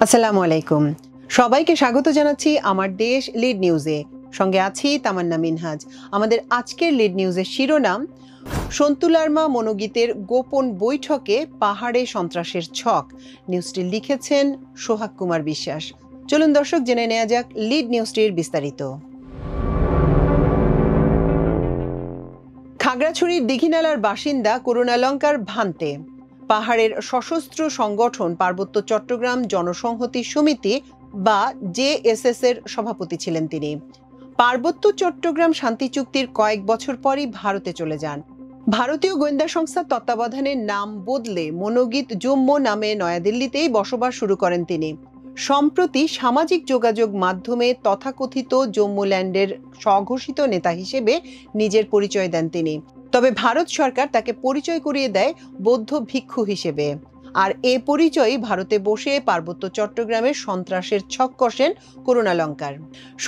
আসসালামু আলাইকুম। সবাইকে স্বাগত জানাচ্ছি আমার দেশ লিড নিউজে। সঙ্গে আছি তামান্না মিনহাজ। আমাদের আজকের লিড নিউজের শিরোনাম, সন্তু লারমা মনোগীতের গোপন বৈঠকে পাহাড়ে সন্ত্রাসের ছক। নিউজটি লিখেছেন সোহাগ কুমার বিশ্বাস। চলুন দর্শক জেনে নেওয়া যাক লিড নিউজটির বিস্তারিত। খাগড়াছড়ির দীঘিনালার বাসিন্দা করুণালঙ্কার ভান্তে পাহাড়ের সশস্ত্র সংগঠন পার্বত্য চট্টগ্রাম জনসংহতি সমিতি বা জেএসএস এর সভাপতি ছিলেন তিনি। পার্বত্য চট্টগ্রাম শান্তি চুক্তির কয়েক বছর পরই ভারতে চলে যান। ভারতীয় গোয়েন্দা সংস্থার তত্ত্বাবধানে নাম বদলে মনোগীত জম্মু নামে নয়াদিল্লিতেই বসবাস শুরু করেন তিনি। সম্প্রতি সামাজিক যোগাযোগ মাধ্যমে তথাকথিত জম্মুল্যান্ডের স্বঘোষিত নেতা হিসেবে নিজের পরিচয় দেন তিনি। তবে ভারত সরকার তাকে পরিচয় করিয়ে দেয় বৌদ্ধ ভিক্ষু হিসেবে। আর এ পরিচয়ই ভারতে বসে পার্বত্য চট্টগ্রামের সন্ত্রাসের ছক কষেন করুণালঙ্কার।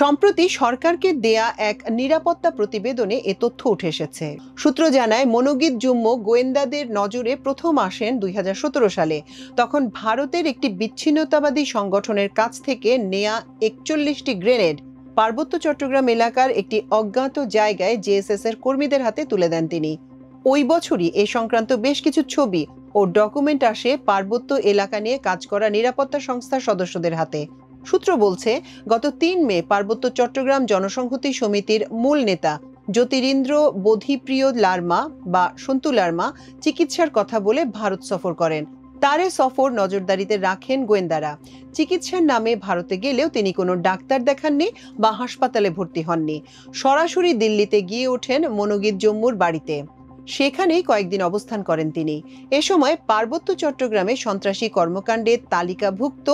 সম্প্রতি সরকারকে দেয়া এক নিরাপত্তা প্রতিবেদনে এ তথ্য উঠে এসেছে। সূত্র জানায়, মনোগীত জুম্মু গোয়েন্দাদের নজরে প্রথম আসেন 2017 সালে। তখন ভারতের একটি বিচ্ছিন্নতাবাদী সংগঠনের কাছ থেকে নেয়া 41টি গ্রেনেড পার্বত্য চট্টগ্রাম এলাকার একটি অজ্ঞাত জায়গায় জেএসএস এর কর্মীদের হাতে তুলে দেন তিনি। ওই বছরই এ সংক্রান্ত বেশ কিছু ছবি ও ডকুমেন্ট আসে পার্বত্য এলাকা নিয়ে কাজ করা নিরাপত্তা সংস্থার সদস্যদের হাতে। সূত্র বলছে, গত 3 মে পার্বত্য চট্টগ্রাম জনসংহতি সমিতির মূল নেতা জ্যোতিরিন্দ্র বোধিপ্রিয় লারমা বা সন্তু লারমা চিকিৎসার কথা বলে ভারত সফর করেন। তার সফর নজরদারিতে রাখেন গোয়েন্দারা। চিকিৎসার নামে ভারতে গেলেও তিনি কোনো ডাক্তার দেখাননি বা হাসপাতালে ভর্তি হননি। সরাসরি দিল্লিতে গিয়ে ওঠেন মনোগীত জম্মুর বাড়িতে। সেখানেই কয়েকদিন অবস্থান করেন তিনি। এ সময় পার্বত্য চট্টগ্রামে সন্ত্রাসী কর্মকাণ্ডে তালিকাভুক্ত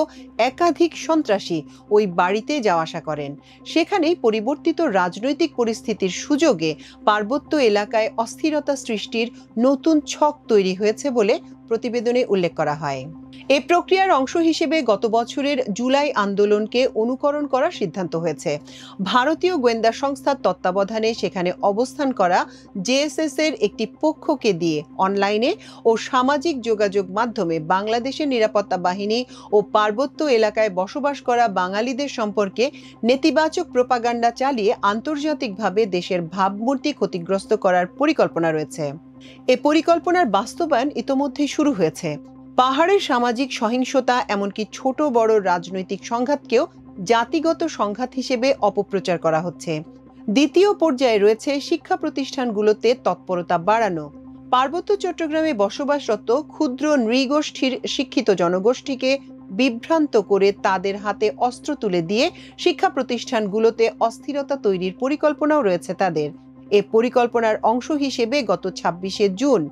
একাধিক সন্ত্রাসী ওই বাড়িতে যাওয়া আসা করেন। সেখানেই পরিবর্তিত রাজনৈতিক পরিস্থিতির সুযোগে পার্বত্য এলাকায় অস্থিরতা সৃষ্টির নতুন ছক তৈরি হয়েছে বলে প্রতিবেদনে উল্লেখ করা হয়। এই প্রক্রিয়ার অংশ হিসেবে গত বছরের জুলাই আন্দোলনকে অনুকরণ করার সিদ্ধান্ত হয়েছে। ভারতীয় গোয়েন্দা সংস্থার তত্ত্বাবধানে সেখানে অবস্থান করা জেএসএস এর একটি পক্ষকে দিয়ে অনলাইনে ও সামাজিক যোগাযোগ মাধ্যমে বাংলাদেশের নিরাপত্তা বাহিনী ও পার্বত্য এলাকায় বসবাস করা বাঙালিদের সম্পর্কে নেতিবাচক প্রোপাগান্ডা চালিয়ে আন্তর্জাতিকভাবে দেশের ভাবমূর্তি ক্ষতিগ্রস্ত করার পরিকল্পনা রয়েছে। এ পরিকল্পনার বাস্তবায়ন ইতোমধ্যেই শুরু হয়েছে। পাহাড়ের সামাজিক সহিংসতা এমনকি ছোট বড় রাজনৈতিক সংঘাতকেও জাতিগত সংঘাত হিসেবে অপপ্রচার করা হচ্ছে। দ্বিতীয় পর্যায়ে রয়েছে শিক্ষা প্রতিষ্ঠানগুলোতে তৎপরতা বাড়ানো। পার্বত্য চট্টগ্রামে বসবাসরত ক্ষুদ্র নৃগোষ্ঠীর শিক্ষিত জনগোষ্ঠীকে বিভ্রান্ত করে তাদের হাতে অস্ত্র তুলে দিয়ে শিক্ষা প্রতিষ্ঠানগুলোতে অস্থিরতা তৈরির পরিকল্পনাও রয়েছে তাদের। এ পরিকল্পনার অংশ হিসেবে গত 26শে জুন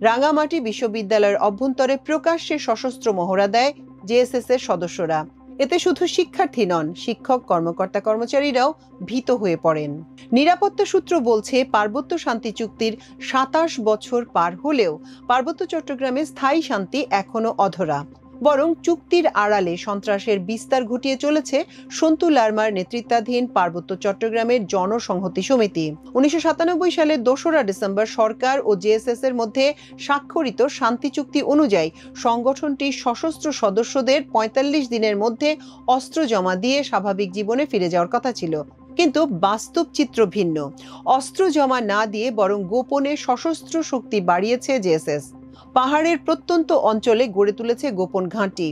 রাঙামাটি বিশ্ববিদ্যালয়ের অভ্যন্তরে প্রকাশ্যে সশস্ত্র মহড়া দেয় জেএসএস এর সদস্যরা। এতে শুধু শিক্ষার্থী নন, শিক্ষক কর্মকর্তা কর্মচারীরাও ভীত হয়ে পড়েন। নিরাপত্তা সূত্র বলছে, পার্বত্য শান্তি চুক্তির 27 বছর পার হলেও পার্বত্য চট্টগ্রামে স্থায়ী শান্তি এখনো অধরা। বরং চুক্তির আড়ালে সন্ত্রাসের বিস্তার ঘটিয়ে চলেছে সন্তু লারমার নেতৃত্বাধীন পার্বত্য চট্টগ্রামের জনসংহতি সমিতি। 1997 সালের 2রা ডিসেম্বর সরকার ও জেএসএস এর মধ্যে স্বাক্ষরিত শান্তি চুক্তি অনুযায়ী সংগঠনটি সশস্ত্র সদস্যদের 45 দিনের মধ্যে অস্ত্র জমা দিয়ে স্বাভাবিক জীবনে ফিরে যাওয়ার কথা ছিল। কিন্তু বাস্তব চিত্র ভিন্ন। অস্ত্র জমা না দিয়ে বরং গোপনে সশস্ত্র শক্তি বাড়িয়েছে জেএসএস। পাহাড়ের প্রত্যন্ত অঞ্চলে গড়ে তুলেছে গোপন ঘাঁটি।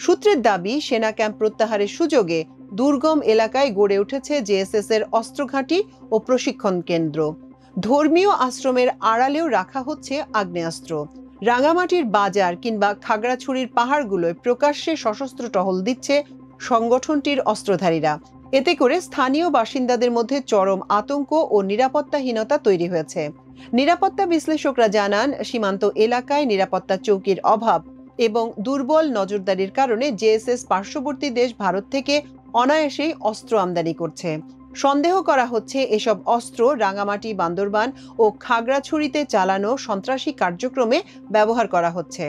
সূত্রের দাবি, সেনা ক্যাম্প প্রত্যাহারের সুযোগে দুর্গম এলাকায় গড়ে উঠেছে জেএসএস এর অস্ত্র ঘাঁটি ও প্রশিক্ষণ কেন্দ্র। ধর্মীয় আশ্রমের আড়ালেও রাখা হচ্ছে আগ্নেয়াস্ত্র। রাঙামাটির বাজার কিংবা খাগড়াছড়ির পাহাড়গুলোয় প্রকাশ্যে সশস্ত্র টহল দিচ্ছে সংগঠনটির অস্ত্রধারীরা। এতে করে স্থানীয় বাসিন্দাদের মধ্যে চরম আতঙ্ক ও নিরাপত্তাহীনতা তৈরি হয়েছে। নিরাপত্তা বিশ্লেষকরা জানান, সীমান্ত এলাকায় নিরাপত্তা চৌকির অভাব এবং দুর্বল নজরদারির কারণে জেএসএস পার্শ্ববর্তী দেশ ভারত থেকে অনায়াসেই অস্ত্র আমদানি করছে। সন্দেহ করা হচ্ছে এসব অস্ত্র রাঙামাটি, বান্দরবান ও খাগড়াছড়িতে চালানো সন্ত্রাসী কার্যক্রমে ব্যবহার করা হচ্ছে।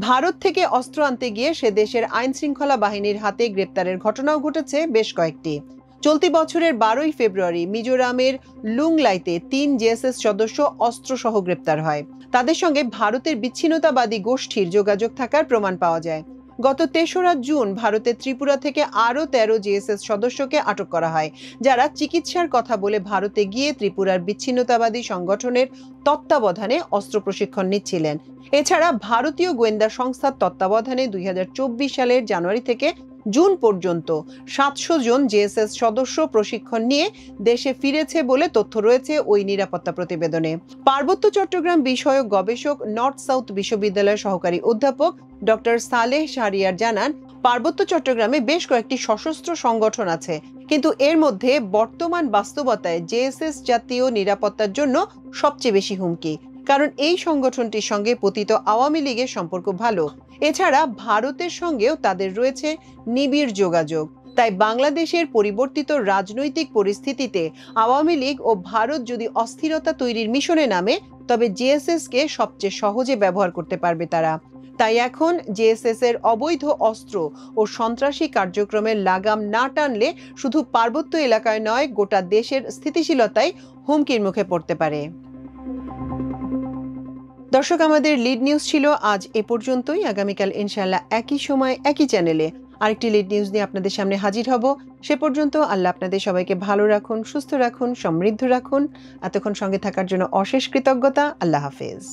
ভারত থেকে অস্ত্র আনতে গিয়ে সে দেশের আইন শৃঙ্খলা বাহিনীর হাতে গ্রেপ্তারের ঘটনাও ঘটেছে বেশ কয়েকটি। চলতি বছরের 12ই ফেব্রুয়ারি মিজোরামের লুংলাইতে 3 জেএসএস সদস্য অস্ত্রসহ গ্রেপ্তার হয়। তাদের সঙ্গে ভারতের বিচ্ছিন্নতাবাদী গোষ্ঠীর যোগাযোগ থাকার প্রমাণ পাওয়া যায়। গত ৩রা জুন ভারতের ত্রিপুরা থেকে আরও ১৩ জেএসএস সদস্যকে আটক করা হয়, যারা চিকিৎসার কথা বলে ভারতে গিয়ে ত্রিপুরার বিচ্ছিন্নতাবাদী সংগঠনের তত্ত্বাবধানে অস্ত্র প্রশিক্ষণ নিচ্ছিলেন। এছাড়া ভারতীয় গোয়েন্দা সংস্থার তত্ত্বাবধানে ২০২৪ সালের জানুয়ারি থেকে জুন পর্যন্ত ৭০০ জন জেএসএস সদস্য প্রশিক্ষণ নিয়ে দেশে ফিরেছে বলে তথ্য রয়েছে ওই নিরাপত্তা প্রতিবেদনে। পার্বত্য চট্টগ্রাম বিষয়ক গবেষক নর্থ সাউথ বিশ্ববিদ্যালয়ের সহকারী অধ্যাপক ডক্টর সালেহ শাহরিয়ার জানান, পার্বত্য চট্টগ্রামে বেশ কয়েকটি সশস্ত্র সংগঠন আছে, কিন্তু এর মধ্যে বর্তমান বাস্তবতায় জেএসএস জাতীয় নিরাপত্তার জন্য সবচেয়ে বেশি হুমকি, কারণ এই সংগঠনটির সঙ্গে পতিত আওয়ামী লীগের সম্পর্ক ভালো। এছাড়া ভারতের সঙ্গেও তাদের রয়েছে নিবিড় যোগাযোগ। তাই বাংলাদেশের পরিবর্তিত রাজনৈতিক পরিস্থিতিতে আওয়ামী লীগ ও ভারত যদি অস্থিরতা তৈরির মিশনে নামে, তবে জেএসএস কে সবচেয়ে সহজে ব্যবহার করতে পারবে তারা। তাই এখন জেএসএস এর অবৈধ অস্ত্র ও সন্ত্রাসী কার্যক্রমের লাগাম না টানলে শুধু পার্বত্য এলাকায় নয়, গোটা দেশের স্থিতিশীলতাই হুমকির মুখে পড়তে পারে। দর্শক, আমাদের লিড নিউজ ছিল আজ এ পর্যন্তই। আগামীকাল ইনশাআল্লাহ একই সময় একই চ্যানেলে আরেকটি লিড নিউজ নিয়ে আপনাদের সামনে হাজির হব। সে পর্যন্ত আল্লাহ আপনাদের সবাইকে ভালো রাখুন, সুস্থ রাখুন, সমৃদ্ধ রাখুন। এতক্ষণ সঙ্গে থাকার জন্য অশেষ কৃতজ্ঞতা। আল্লাহ হাফেজ।